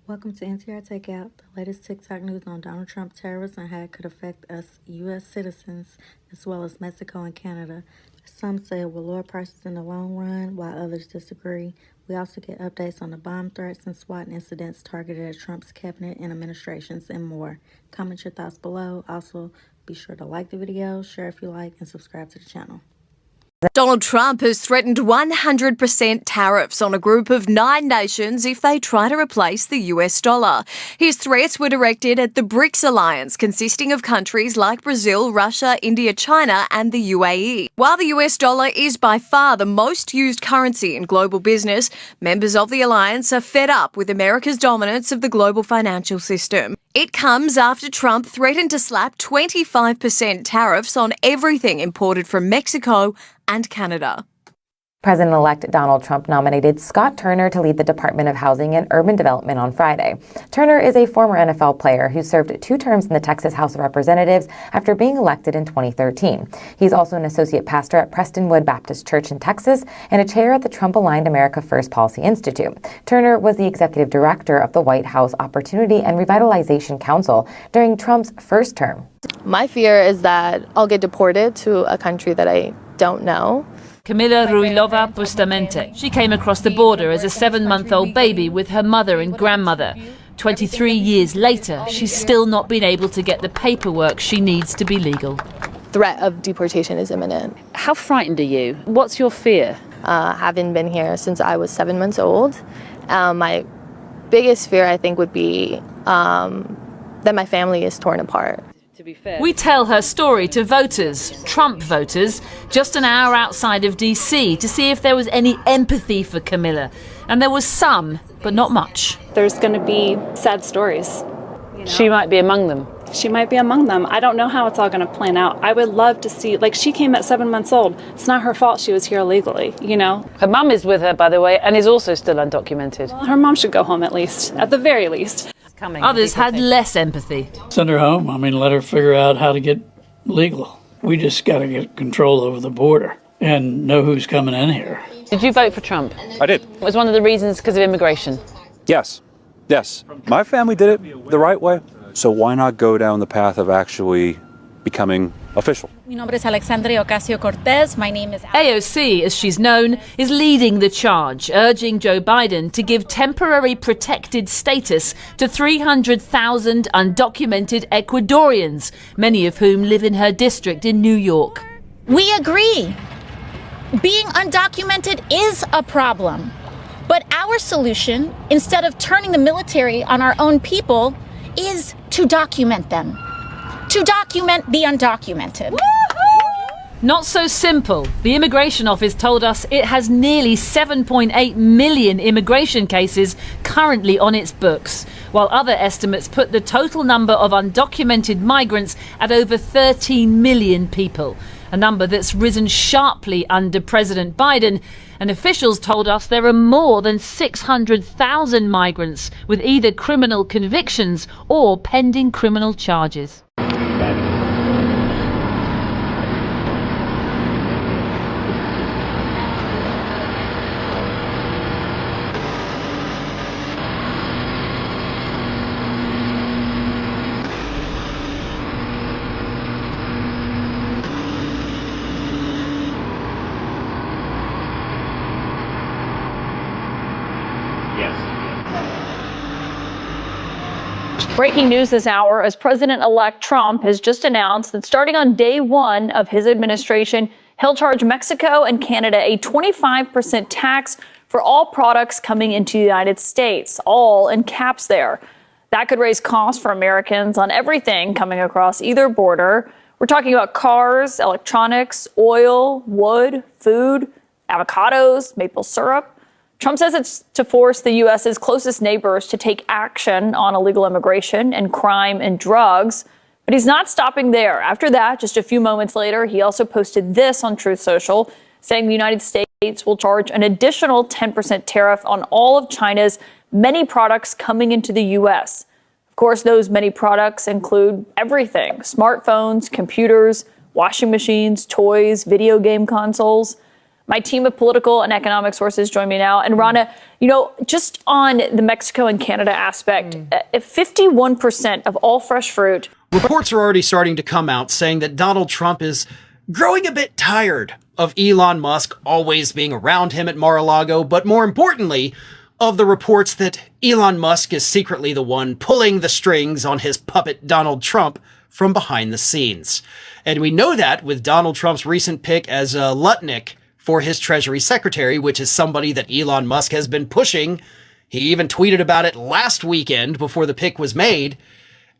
Welcome to NTR Takeout, the latest TikTok news on Donald Trump tariffs and how it could affect us U.S. citizens as well as Mexico and Canada. Some say it will lower prices in the long run, while others disagree. We also get updates on the bomb threats and SWAT incidents targeted at Trump's cabinet and administrations and more. Comment your thoughts below. Also, be sure to like the video, share if you like, and subscribe to the channel. Donald Trump has threatened 100% tariffs on a group of 9 nations if they try to replace the US dollar. His threats were directed at the BRICS alliance, consisting of countries like Brazil, Russia, India, China, and the UAE. While the US dollar is by far the most used currency in global business, members of the alliance are fed up with America's dominance of the global financial system. It comes after Trump threatened to slap 25% tariffs on everything imported from Mexico and Canada. President-elect Donald Trump nominated Scott Turner to lead the Department of Housing and Urban Development on Friday. Turner is a former NFL player who served 2 terms in the Texas House of Representatives after being elected in 2013. He's also an associate pastor at Prestonwood Baptist Church in Texas and a chair at the Trump-aligned America First Policy Institute. Turner was the executive director of the White House Opportunity and Revitalization Council during Trump's first term. My fear is that I'll get deported to a country that I don't know. Camila Ruilova Bustamante. She came across the border as a 7-month-old baby with her mother and grandmother. 23 years later, she's still not been able to get the paperwork she needs to be legal. Threat of deportation is imminent. How frightened are you? What's your fear? Having been here since I was 7 months old, my biggest fear, I think, would be that my family is torn apart. We tell her story to voters, Trump voters, just an hour outside of DC to see if there was any empathy for Camilla. And there was some, but not much. There's going to be sad stories. She might be among them. She might be among them. I don't know how it's all going to plan out. I would love to see, like, she came at 7 months old. It's not her fault she was here illegally, you know? Her mum is with her, by the way, and is also still undocumented. Well, her mom should go home at least, at the very least. Others had less empathy. Send her home. Let her figure out how to get legal. We just got to get control over the border and know who's coming in here. Did you vote for Trump? I did. It was one of the reasons because of immigration. Yes. My family did it the right way. So why not go down the path of actually becoming official? Mi nombre es Alexandria Ocasio-Cortez. My name is AOC, as she's known, is leading the charge, urging Joe Biden to give temporary protected status to 300,000 undocumented Ecuadorians, many of whom live in her district in New York. We agree. Being undocumented is a problem. But our solution, instead of turning the military on our own people, is to document them. To document the undocumented. Not so simple. The Immigration Office told us it has nearly 7.8 million immigration cases currently on its books, while other estimates put the total number of undocumented migrants at over 13 million people, a number that's risen sharply under President Biden. And officials told us there are more than 600,000 migrants with either criminal convictions or pending criminal charges. Breaking news this hour as President-elect Trump has just announced that starting on day 1 of his administration, he'll charge Mexico and Canada a 25% tax for all products coming into the United States, all in caps there. That could raise costs for Americans on everything coming across either border. We're talking about cars, electronics, oil, wood, food, avocados, maple syrup. Trump says it's to force the U.S.'s closest neighbors to take action on illegal immigration and crime and drugs. But he's not stopping there. After that, just a few moments later, he also posted this on Truth Social, saying the United States will charge an additional 10% tariff on all of China's many products coming into the U.S. Of course, those many products include everything: smartphones, computers, washing machines, toys, video game consoles. My team of political and economic sources join me now. And Rana, just on the Mexico and Canada aspect, 51% of all fresh fruit. Reports are already starting to come out saying that Donald Trump is growing a bit tired of Elon Musk always being around him at Mar-a-Lago, but more importantly, of the reports that Elon Musk is secretly the one pulling the strings on his puppet Donald Trump from behind the scenes. And we know that with Donald Trump's recent pick as Lutnick for his Treasury Secretary, which is somebody that Elon Musk has been pushing. He even tweeted about it last weekend before the pick was made.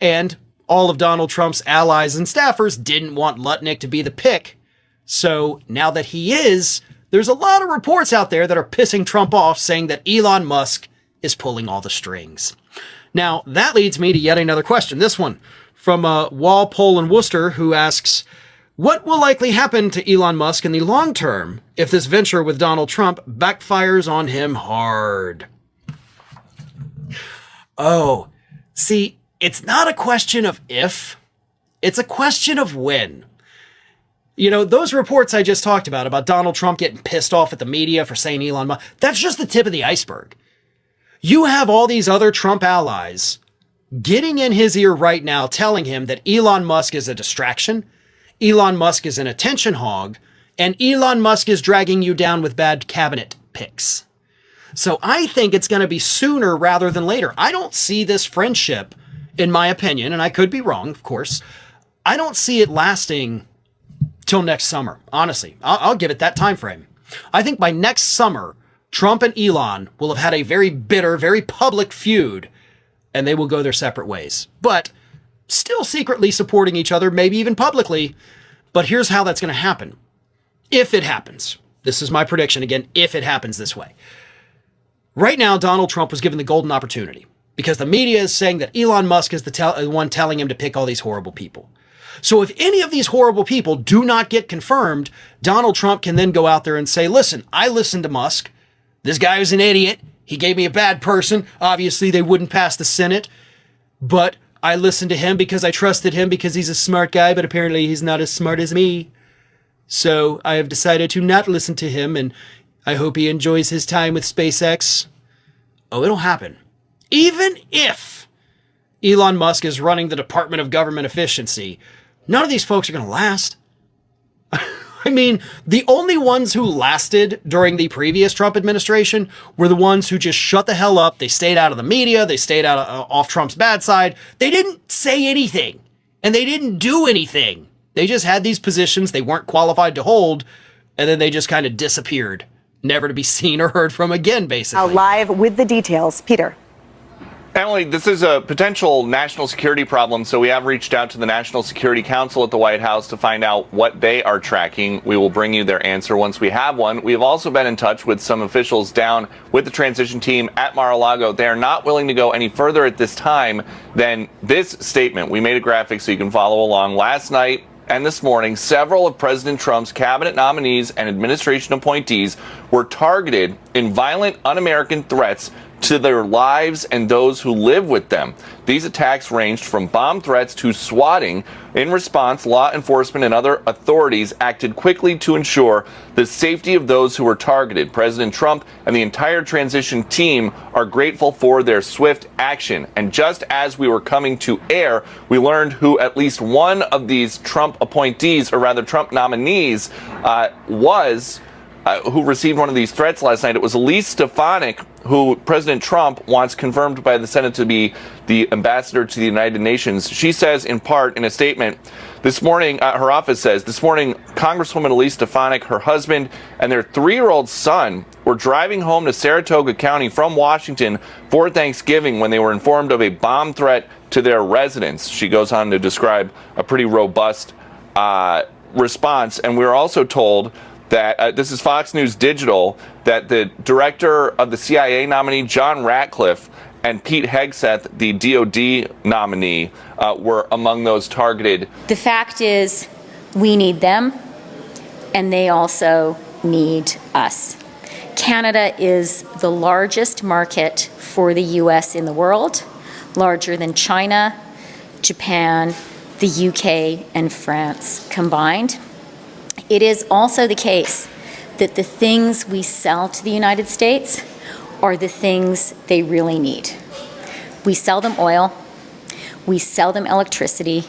And all of Donald Trump's allies and staffers didn't want Lutnick to be the pick. So now that he is, there's a lot of reports out there that are pissing Trump off saying that Elon Musk is pulling all the strings. Now, that leads me to yet another question. This one from Walpole in Worcester, who asks, what will likely happen to Elon Musk in the long term if this venture with Donald Trump backfires on him hard? Oh, see, it's not a question of if, it's a question of when. Those reports I just talked about Donald Trump getting pissed off at the media for saying Elon Musk, that's just the tip of the iceberg. You have all these other Trump allies getting in his ear right now, telling him that Elon Musk is a distraction, Elon Musk is an attention hog, and Elon Musk is dragging you down with bad cabinet picks. So I think it's going to be sooner rather than later. I don't see this friendship, in my opinion, and I could be wrong, of course, I don't see it lasting till next summer. Honestly, I'll give it that time frame. I think by next summer, Trump and Elon will have had a very bitter, very public feud, and they will go their separate ways. But still secretly supporting each other, maybe even publicly. But here's how that's going to happen. If it happens. This is my prediction again, if it happens this way. Right now, Donald Trump was given the golden opportunity because the media is saying that Elon Musk is the one telling him to pick all these horrible people. So if any of these horrible people do not get confirmed, Donald Trump can then go out there and say, listen, I listened to Musk. This guy was an idiot. He gave me a bad person. Obviously, they wouldn't pass the Senate. But I listened to him because I trusted him because he's a smart guy, but apparently he's not as smart as me. So I have decided to not listen to him, and I hope he enjoys his time with SpaceX. Oh, it'll happen. Even if Elon Musk is running the Department of Government Efficiency, none of these folks are going to last. I mean, the only ones who lasted during the previous Trump administration were the ones who just shut the hell up. They stayed out of the media. They stayed out off Trump's bad side. They didn't say anything, and they didn't do anything. They just had these positions they weren't qualified to hold, and then they just kind of disappeared, never to be seen or heard from again, basically. Now live with the details, Peter. Emily, this is a potential national security problem, so we have reached out to the National Security Council at the White House to find out what they are tracking. We will bring you their answer once we have one. We have also been in touch with some officials down with the transition team at Mar-a-Lago. They are not willing to go any further at this time than this statement. We made a graphic so you can follow along. Last night and this morning, several of President Trump's cabinet nominees and administration appointees were targeted in violent, un-American threats to their lives and those who live with them. These attacks ranged from bomb threats to swatting. In response, law enforcement and other authorities acted quickly to ensure the safety of those who were targeted. President Trump and the entire transition team are grateful for their swift action. And just as we were coming to air, we learned who at least one of these Trump appointees, or rather Trump nominees, who received one of these threats last night. It was Elise Stefanik, who President Trump wants confirmed by the Senate to be the ambassador to the United Nations. She says, in part, in a statement, this morning, her office says, this morning, Congresswoman Elise Stefanik, her husband, and their 3-year-old son were driving home to Saratoga County from Washington for Thanksgiving when they were informed of a bomb threat to their residence. She goes on to describe a pretty robust response. And we were also told that this is Fox News Digital, that the director of the CIA nominee, John Ratcliffe, and Pete Hegseth, the DOD nominee, were among those targeted. The fact is, we need them, and they also need us. Canada is the largest market for the U.S. in the world, larger than China, Japan, the UK, and France combined. It is also the case that the things we sell to the United States are the things they really need. We sell them oil, we sell them electricity,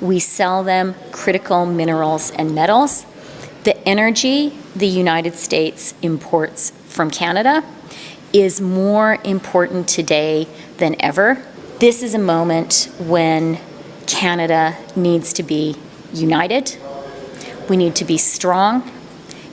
we sell them critical minerals and metals. The energy the United States imports from Canada is more important today than ever. This is a moment when Canada needs to be united, we need to be strong,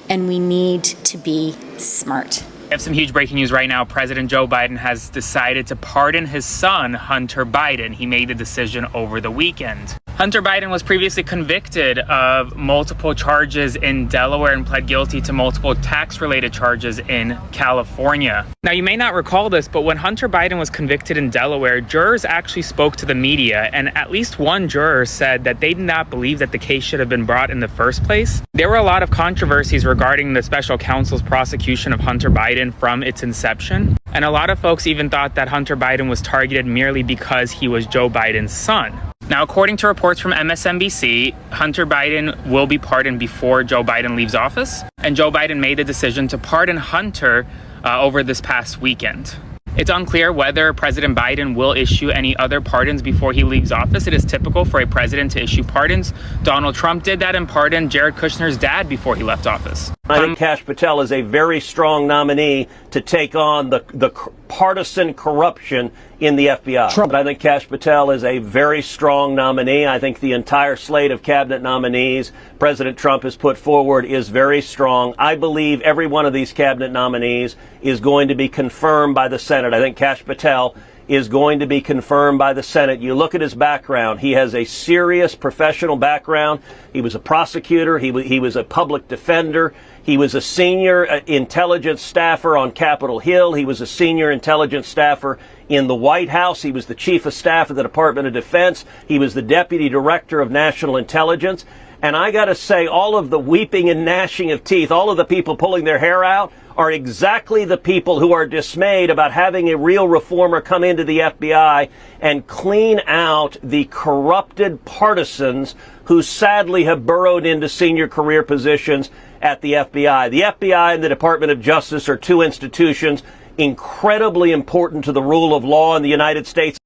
and we need to be smart. We have some huge breaking news right now. President Joe Biden has decided to pardon his son, Hunter Biden. He made the decision over the weekend. Hunter Biden was previously convicted of multiple charges in Delaware and pled guilty to multiple tax-related charges in California. Now, you may not recall this, but when Hunter Biden was convicted in Delaware, jurors actually spoke to the media, and at least one juror said that they did not believe that the case should have been brought in the first place. There were a lot of controversies regarding the special counsel's prosecution of Hunter Biden from its inception, and a lot of folks even thought that Hunter Biden was targeted merely because he was Joe Biden's son. Now, according to reports from MSNBC, Hunter Biden will be pardoned before Joe Biden leaves office, and Joe Biden made the decision to pardon Hunter over this past weekend. It's unclear whether President Biden will issue any other pardons before he leaves office. It is typical for a president to issue pardons. Donald Trump did that and pardoned Jared Kushner's dad before he left office. I think Kash Patel is a very strong nominee to take on the partisan corruption in the FBI. Trump. I think Kash Patel is a very strong nominee. I think the entire slate of cabinet nominees President Trump has put forward is very strong. I believe every one of these cabinet nominees is going to be confirmed by the Senate. I think Kash Patel is going to be confirmed by the Senate. You look at his background. He has a serious professional background. He was a prosecutor. He was a public defender. He was a senior intelligence staffer on Capitol Hill. He was a senior intelligence staffer in the White House. He was the chief of staff of the Department of Defense. He was the deputy director of national intelligence. And I got to say, all of the weeping and gnashing of teeth, all of the people pulling their hair out, are exactly the people who are dismayed about having a real reformer come into the FBI and clean out the corrupted partisans who sadly have burrowed into senior career positions at the FBI. The FBI and the Department of Justice are two institutions incredibly important to the rule of law in the United States.